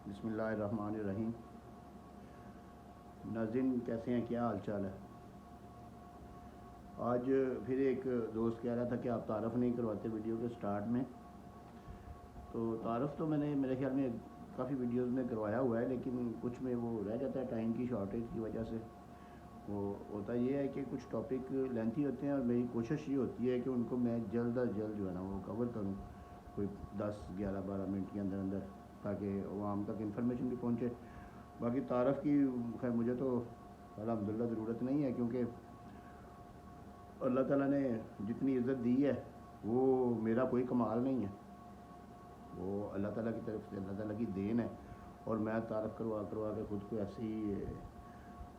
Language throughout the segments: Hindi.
बिस्मिल्लाहिर्रहमानिर्रहीम। नाज़रीन कैसे हैं, क्या हाल चाल है। आज फिर एक दोस्त कह रहा था कि आप तारफ़ नहीं करवाते वीडियो के स्टार्ट में। तो तारफ़ तो मैंने मेरे ख्याल में काफ़ी वीडियोस में करवाया हुआ है, लेकिन कुछ में वो रह जाता है टाइम की शॉर्टेज की वजह से। वो होता ये है कि कुछ टॉपिक लेंथी होते हैं और मेरी कोशिश ये होती है कि उनको मैं जल्द अज जल्द जो है ना वो कवर करूँ, कोई 10, 11, 12 मिनट के अंदर अंदर, ताकि आवाम तक इंफॉर्मेशन भी पहुँचे। बाकी तारफ़ की खैर मुझे तो अल्हम्दुलिल्लाह ज़रूरत नहीं है, क्योंकि अल्लाह ताला ने जितनी इज़्ज़त दी है वो मेरा कोई कमाल नहीं है, वो अल्लाह ताला की तरफ से अल्लाह ताला की देन है। और मैं तारफ़ करवा करवा के ख़ुद को ऐसे ही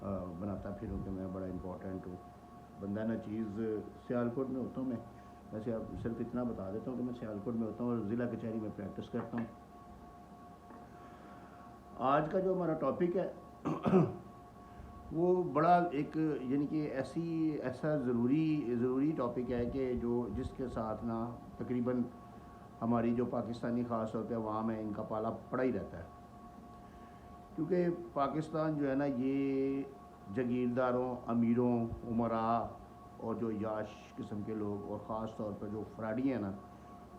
बनाता फिरूँ कि मैं बड़ा इम्पोर्टेंट हूँ। बंदा ना चीज़ सियालकोट में होता हूँ मैं। वैसे अब सिर्फ इतना बता देता हूँ कि मैं सियालकोट में होता हूँ और ज़िला कचहरी में प्रैक्टिस करता हूँ। आज का जो हमारा टॉपिक है वो बड़ा एक यानी कि ऐसा ज़रूरी टॉपिक है कि जिसके साथ ना तकरीबन हमारी जो पाकिस्तानी ख़ास तौर पे अवाम है, इनका पाला पड़ा ही रहता है। क्योंकि पाकिस्तान जो है ना, ये जागीरदारों, अमीरों, उमरा और जो याश किस्म के लोग और ख़ास तौर पर जो फ्राडी हैं ना,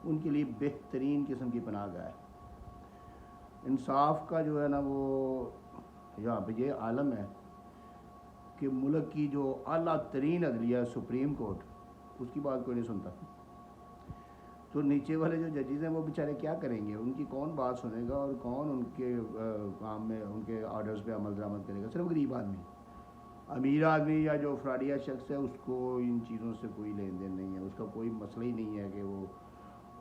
उनके लिए बेहतरीन किस्म की पनाहगाह है। इंसाफ का जो है ना वो यहाँ पे ये आलम है कि मुल्क की जो आला तरीन अदलिया सुप्रीम कोर्ट, उसकी बात कोई नहीं सुनता। तो नीचे वाले जो जजेस हैं वो बेचारे क्या करेंगे, उनकी कौन बात सुनेगा और कौन उनके काम में उनके ऑर्डर्स पे अमल दरामद करेगा। सिर्फ गरीब आदमी, अमीर आदमी या जो फ्राडिया शख्स है उसको इन चीज़ों से कोई लेन देन नहीं है, उसका कोई मसला ही नहीं है कि वो,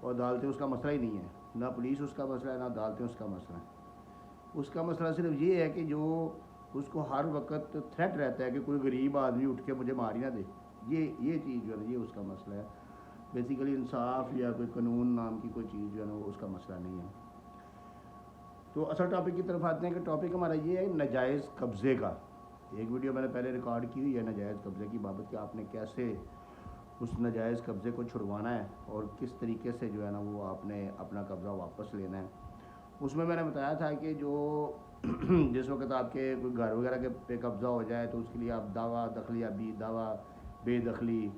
और अदालतें उसका मसला ही नहीं है, ना पुलिस उसका मसला है, ना अदालतें उसका मसला है। उसका मसला सिर्फ ये है कि जो उसको हर वक्त थ्रेट रहता है कि कोई गरीब आदमी उठ के मुझे मार ही ना दे। ये चीज़ जो है ना, ये उसका मसला है। बेसिकली इंसाफ या कोई कानून नाम की कोई चीज़ जो है ना वो उसका मसला नहीं है। तो असल टॉपिक की तरफ आते हैं कि टॉपिक हमारा ये है नाजायज़ कब्ज़े का। एक वीडियो मैंने पहले रिकॉर्ड की हुई है नाजायज़ कब्ज़े की बाबत, कि आपने कैसे उस नाजायज़ कब्ज़े को छुड़वाना है और किस तरीके से जो है ना वो आपने अपना कब्ज़ा वापस लेना है। उसमें मैंने बताया था कि जो जिस वक्त आपके कोई घर वगैरह के पे कब्ज़ा हो जाए तो उसके लिए आप दावा दखलियाबी, दावा बेदखली,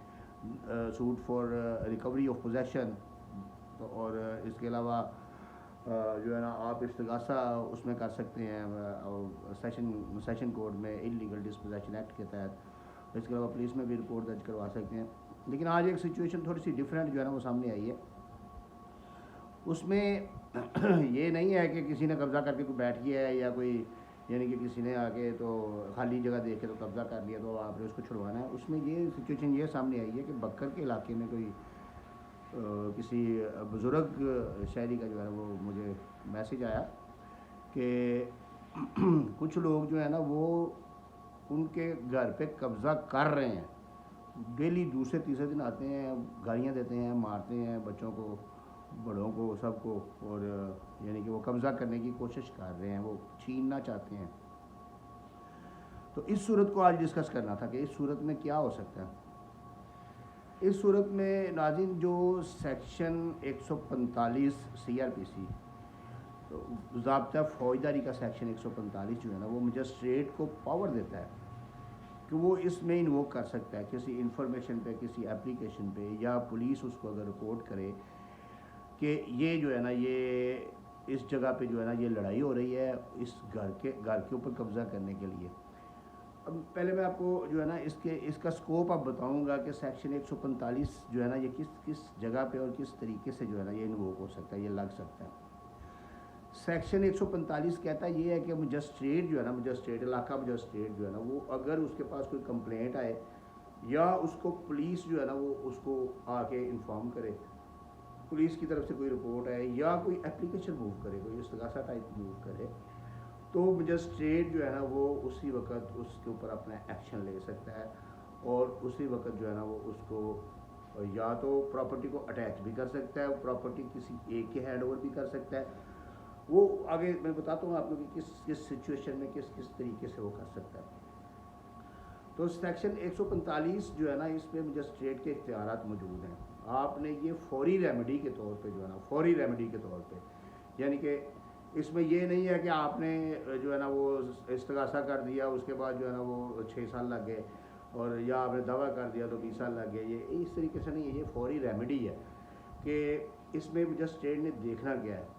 suit for recovery of possession, तो और इसके अलावा जो है ना आप इस्तिगासा उसमें कर सकते हैं सेशन कोड में इलीगल डिस्पोजेशन एक्ट के तहत। इसके अलावा पुलिस में भी रिपोर्ट दर्ज करवा सकते हैं। लेकिन आज एक सिचुएशन थोड़ी सी डिफरेंट जो है ना वो सामने आई है। उसमें ये नहीं है कि किसी ने कब्ज़ा करके कोई बैठ गया है या कोई, यानी कि किसी ने आके तो खाली जगह देख के तो कब्ज़ा कर लिया तो आपने उसको छुड़वाना है। उसमें ये सिचुएशन ये सामने आई है कि बक्कर के इलाके में कोई किसी बुज़ुर्ग शहरी का जो है वो मुझे मैसेज आया कि कुछ लोग जो है ना वो उनके घर पे कब्ज़ा कर रहे हैं, डेली दूसरे तीसरे दिन आते हैं, गालियाँ देते हैं, मारते हैं बच्चों को, बड़ों को, सबको, और यानी कि वो कब्ज़ा करने की कोशिश कर रहे हैं, वो छीनना चाहते हैं। तो इस सूरत को आज डिस्कस करना था कि इस सूरत में क्या हो सकता है। इस सूरत में नाज़रीन जो सेक्शन 145 CRPC, तो ज़ाब्ता फ़ौजदारी का सेक्शन 145 जो है ना वो मजिस्ट्रेट को पावर देता है कि वो इसमें इन्वोक कर सकता है किसी इंफॉर्मेशन पे, किसी एप्लीकेशन पे, या पुलिस उसको अगर रिपोर्ट करे कि ये जो है ना ये इस जगह पे जो है ना ये लड़ाई हो रही है इस घर के ऊपर कब्ज़ा करने के लिए। अब पहले मैं आपको जो है ना इसका स्कोप अब बताऊंगा कि सेक्शन 145 जो है ना ये किस जगह पे और किस तरीके से जो है ना ये इन्वोक हो सकता है, ये लग सकता है। सेक्शन 145 कहता है ये है कि मजिस्ट्रेट जो है ना, मजिस्ट्रेट, इलाका मजिस्ट्रेट जो है ना वो अगर उसके पास कोई कंप्लेंट आए या उसको पुलिस जो है ना वो उसको आके इन्फॉर्म करे, पुलिस की तरफ से कोई रिपोर्ट आए या कोई एप्लीकेशन मूव करे, कोई इस्तिगासा टाइप मूव करे, तो मजिस्ट्रेट जो है ना वो उसी वक्त उसके ऊपर अपना एक्शन ले सकता है और उसी वक्त जो है ना वो उसको या तो प्रॉपर्टी को अटैच भी कर सकता है, प्रॉपर्टी किसी एक के हैंड ओवर भी कर सकता है। वो आगे मैं बताता हूँ आप लोग कि किस सिचुएशन में किस तरीके से वो कर सकता है। तो सेक्शन 145 जो है ना इसमें मजिस्ट्रेट के इख्तियारात मौजूद हैं। आपने ये फौरी रेमेडी के तौर पे जो है ना, फौरी रेमेडी के तौर पे, यानी कि इसमें ये नहीं है कि आपने जो है ना वो इस्तगासा कर दिया, उसके बाद जो है ना वो 6 साल लग गए, और या आपने दावा कर दिया तो 20 साल लग गए। ये इस तरीके से नहीं है, ये फौरी रेमेडी है कि इसमें मजिस्ट्रेट ने देखना क्या है।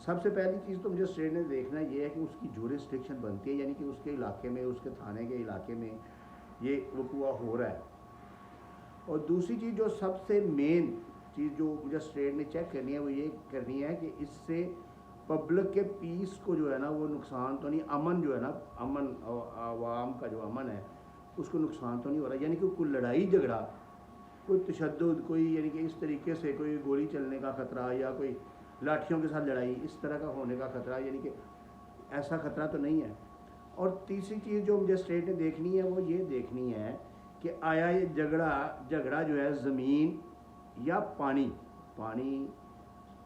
सबसे पहली चीज़ तो मजिस्ट्रेट ने देखना ये है कि उसकी जुरिस्डिक्शन बनती है, यानी कि उसके इलाके में, उसके थाने के इलाके में ये वकूआ हो रहा है। और दूसरी चीज़ जो सबसे मेन चीज़ जो मजिस्ट्रेट ने चेक करनी है वो ये करनी है कि इससे पब्लिक के पीस को जो है ना वो नुकसान तो नहीं, अमन जो है ना, अमन आवाम का जो अमन है उसको नुकसान तो नहीं हो रहा, यानी कि कोई लड़ाई झगड़ा, कोई तशद्दुद, कोई यानी कि इस तरीके से कोई गोली चलने का ख़तरा या कोई लाठियों के साथ लड़ाई इस तरह का होने का ख़तरा, यानी कि ऐसा ख़तरा तो नहीं है। और तीसरी चीज़ जो मजिस्ट्रेट ने देखनी है वो ये देखनी है कि आया ये झगड़ा जो है ज़मीन या पानी,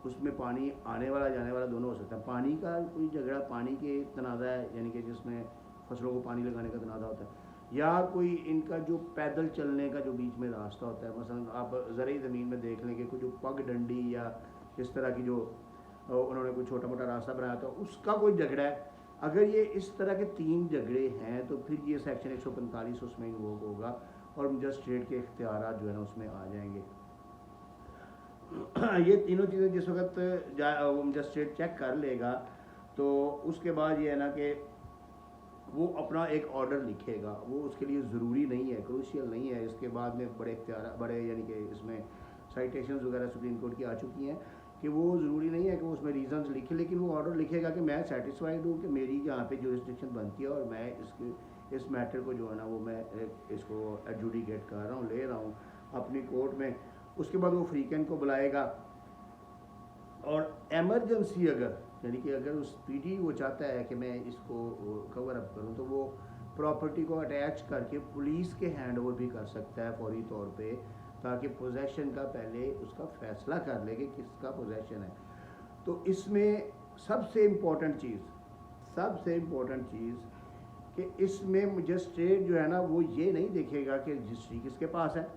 उसमें पानी आने वाला जाने वाला दोनों हो सकता है। पानी का कोई झगड़ा पानी के तनाज़ा है, यानी कि जिसमें फसलों को पानी लगाने का तनाज़ा होता है, या कोई इनका जो पैदल चलने का जो बीच में रास्ता होता है। मसलन आप ज़रई ज़मीन में देख लेंगे कोई जो पग डंडी या इस तरह की जो उन्होंने कोई छोटा मोटा रास्ता बनाया था उसका कोई झगड़ा है। अगर ये इस तरह के 3 झगड़े हैं तो फिर ये सेक्शन 145 उसमें इन्वोक होगा और मजिस्ट्रेट के इख्तियारात जो है ना उसमें आ जाएंगे। ये तीनों चीज़ें जिस वक्त मजिस्ट्रेट चेक कर लेगा तो उसके बाद ये है ना कि वो अपना एक ऑर्डर लिखेगा। वो उसके लिए ज़रूरी नहीं है, क्रूशियल नहीं है। इसके बाद में बड़े इख्तियार बड़े यानी कि इसमें साइटेशंस वगैरह सुप्रीम कोर्ट की आ चुकी हैं कि वो ज़रूरी नहीं है कि वो उसमें रीज़न्स लिखे, लेकिन वो ऑर्डर लिखेगा कि मैं सेटिस्फाइड हूँ कि मेरी यहाँ पे जुरिस्डिक्शन बनती है और मैं इस मैटर को जो है ना वो मैं इसको एडजुडिकेट कर रहा हूँ, ले रहा हूँ अपनी कोर्ट में। उसके बाद वो फ्रीकेंड को बुलाएगा और एमरजेंसी अगर यानी कि अगर उस पीटी वो चाहता है कि मैं इसको कवर अप करूँ तो वो प्रॉपर्टी को अटैच करके पुलिस के हैंड ओवर भी कर सकता है फौरी तौर पे, ताकि पोजेशन का पहले उसका फैसला कर ले कि किसका पोजेशन है। तो इसमें सबसे इम्पोर्टेंट चीज़ कि इसमें मजिस्ट्रेट जो है ना वो ये नहीं देखेगा कि रजिस्ट्री किसके पास है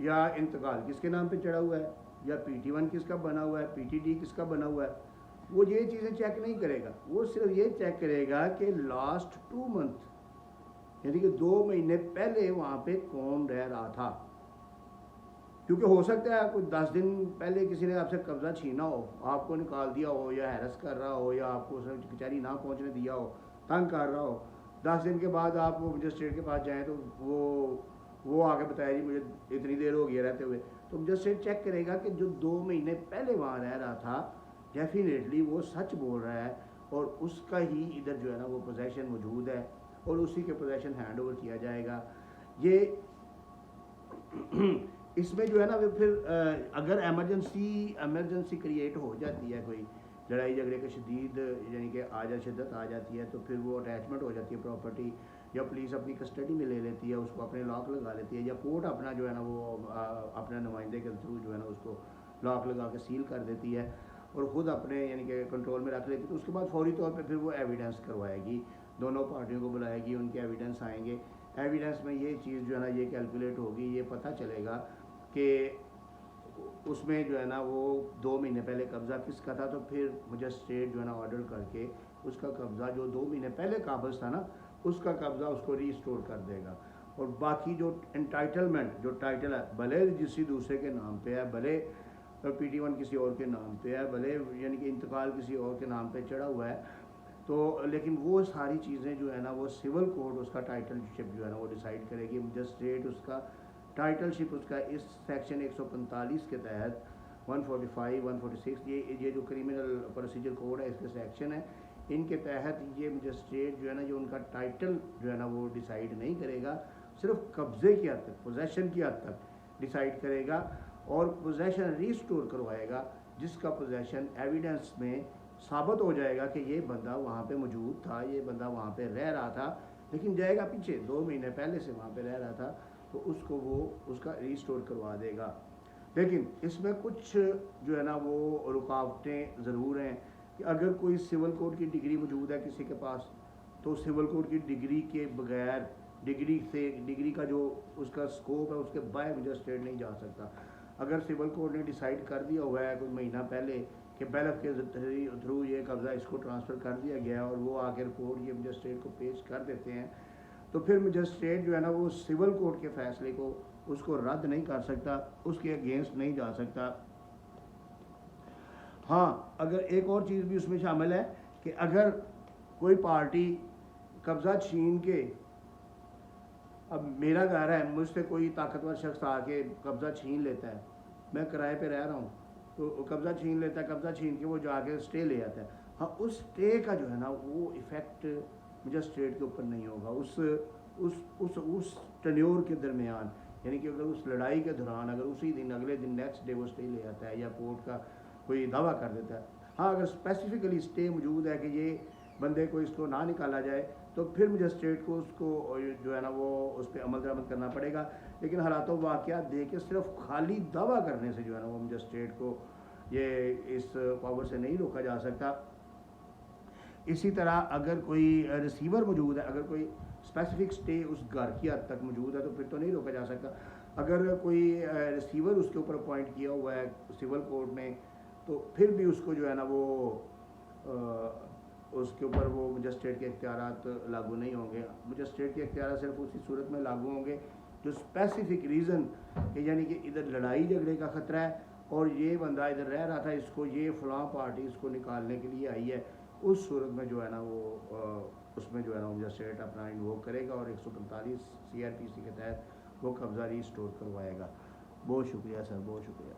या इंतकाल किसके नाम पे चढ़ा हुआ है या PT1 किसका बना हुआ है, PTD किसका बना हुआ है। वो ये चीज़ें चेक नहीं करेगा, वो सिर्फ ये चेक करेगा कि लास्ट 2 मंथ यानी कि 2 महीने पहले वहाँ पे कौन रह रहा था। क्योंकि हो सकता है कोई 10 दिन पहले किसी ने आपसे कब्ज़ा छीना हो, आपको निकाल दिया हो या हैरस कर रहा हो या आपको कचहरी ना पहुँचने दिया हो, तंग कर रहा हो। 10 दिन के बाद आप वो मजिस्ट्रेट के पास जाएँ तो वो आके बताया जी मुझे इतनी देर हो गई रहते हुए। तो मजिस्ट्रेट चेक करेगा कि जो 2 महीने पहले वहाँ रह रहा था डेफिनेटली वो सच बोल रहा है और उसका ही इधर जो है ना वो पोजेशन मौजूद है और उसी के पोजेशन हैंड ओवर किया जाएगा। ये इसमें जो है ना फिर अगर एमरजेंसी क्रिएट हो जाती है, कोई लड़ाई झगड़े का शदीद यानी कि शिद्दत आ जाती है, तो फिर वो अटैचमेंट हो जाती है प्रॉपर्टी, या पुलिस अपनी कस्टडी में ले लेती है, उसको अपने लॉक लगा लेती है, या कोर्ट अपना जो है ना वो अपने नुमाइंदे के थ्रू जो है ना उसको लॉक लगा के सील कर देती है और ख़ुद अपने यानी कि कंट्रोल में रख लेती है। तो उसके बाद फौरी तौर पे फिर वो एविडेंस करवाएगी, दोनों पार्टियों को बुलाएगी, उनके एविडेंस आएंगे। एविडेंस में ये चीज़ जो है ना ये कैलकुलेट होगी, ये पता चलेगा कि उसमें जो है ना वो 2 महीने पहले कब्ज़ा किसका था। तो फिर मजिस्ट्रेट जो है ना ऑर्डर करके उसका कब्ज़ा जो 2 महीने पहले काबज़ था ना उसका कब्ज़ा उसको रीस्टोर कर देगा। और बाकी जो एंटाइटलमेंट जो टाइटल है, भले रजिस्ट्री दूसरे के नाम पे है, भले PT1 किसी और के नाम पे है, भले यानी कि इंतकाल किसी और के नाम पे चढ़ा हुआ है, तो लेकिन वो सारी चीज़ें जो है ना वो सिविल कोर्ट उसका टाइटलशिप जो है ना वो डिसाइड करेगी। मजिस्ट्रेट उसका टाइटलशिप उसका इस सेक्शन 145 के तहत 145, 146 ये जो क्रिमिनल प्रोसीजर कोड है इसके सेक्शन है, इनके तहत ये मजिस्ट्रेट जो है ना जो उनका टाइटल जो है ना वो डिसाइड नहीं करेगा, सिर्फ कब्ज़े की हद तक, पोजेशन की हद तक डिसाइड करेगा और पोजेशन रिस्टोर करवाएगा, जिसका पोजेशन एविडेंस में साबित हो जाएगा कि ये बंदा वहाँ पे मौजूद था, ये बंदा वहाँ पे रह रहा था, लेकिन जाएगा पीछे 2 महीने पहले से वहाँ पे रह रहा था, तो उसको वो उसका रिस्टोर करवा देगा। लेकिन इसमें कुछ जो है ना वो रुकावटें ज़रूर हैं कि अगर कोई सिविल कोर्ट की डिग्री मौजूद है किसी के पास, तो सिविल कोर्ट की डिग्री के बगैर डिग्री का जो उसका स्कोप है उसके बाहर मजिस्ट्रेट नहीं जा सकता। अगर सिविल कोर्ट ने डिसाइड कर दिया हुआ है कोई महीना पहले कि बैलफ के थ्रू ये कब्ज़ा इसको ट्रांसफ़र कर दिया गया और वो आके रिपोर्ट ये मजिस्ट्रेट को पेश कर देते हैं, तो फिर मजिस्ट्रेट जो है ना वो सिविल कोर्ट के फ़ैसले को उसको रद्द नहीं कर सकता, उसके अगेंस्ट नहीं जा सकता। हाँ, अगर एक और चीज़ भी उसमें शामिल है कि अगर कोई पार्टी कब्ज़ा छीन के, अब मेरा घर है, मुझसे कोई ताकतवर शख्स आके कब्ज़ा छीन लेता है, मैं किराए पे रह रहा हूँ, तो कब्ज़ा छीन लेता है, कब्ज़ा छीन के वो जाके स्टे ले आता है। हाँ, उस स्टे का जो है ना वो इफ़ेक्ट मजिस्ट्रेट के ऊपर नहीं होगा उस टेन्योर के दरमियान, यानी कि अगर उस लड़ाई के दौरान अगर उसी दिन अगले दिन नेक्स्ट डे वो स्टे ले आता है या कोर्ट का कोई दावा कर देता है। हाँ, अगर स्पेसिफिकली स्टे मौजूद है कि ये बंदे को इसको ना निकाला जाए, तो फिर मजिस्ट्रेट को उसको जो है ना वो उस पर अमल दरामद करना पड़ेगा। लेकिन हालातों वाक़यात देख के सिर्फ खाली दावा करने से जो है ना वो मजिस्ट्रेट को ये इस पावर से नहीं रोका जा सकता। इसी तरह अगर कोई रिसीवर मौजूद है, अगर कोई स्पेसिफिक स्टे उस घर की हद तक मौजूद है, तो फिर तो नहीं रोका जा सकता। अगर कोई रिसीवर उसके ऊपर अपॉइंट किया हुआ है सिविल कोर्ट ने, तो फिर भी उसको जो है ना वो उसके ऊपर वो मजिस्ट्रेट के इख्तियारात लागू नहीं होंगे। मजिस्ट्रेट के इख्तियारात सिर्फ उसी सूरत में लागू होंगे जो स्पेसिफिक रीज़न कि यानी कि इधर लड़ाई झगड़े का ख़तरा है और ये बंदा इधर रह रहा था, इसको ये फ़लाँ पार्टी इसको निकालने के लिए आई है, उस सूरत में जो है ना वो उसमें जो है ना मजिस्ट्रेट अपना इन्वोक करेगा और 145 CRPC के तहत वो कब्ज़ा रिस्टोर करवाएगा। बहुत शुक्रिया सर, बहुत शुक्रिया।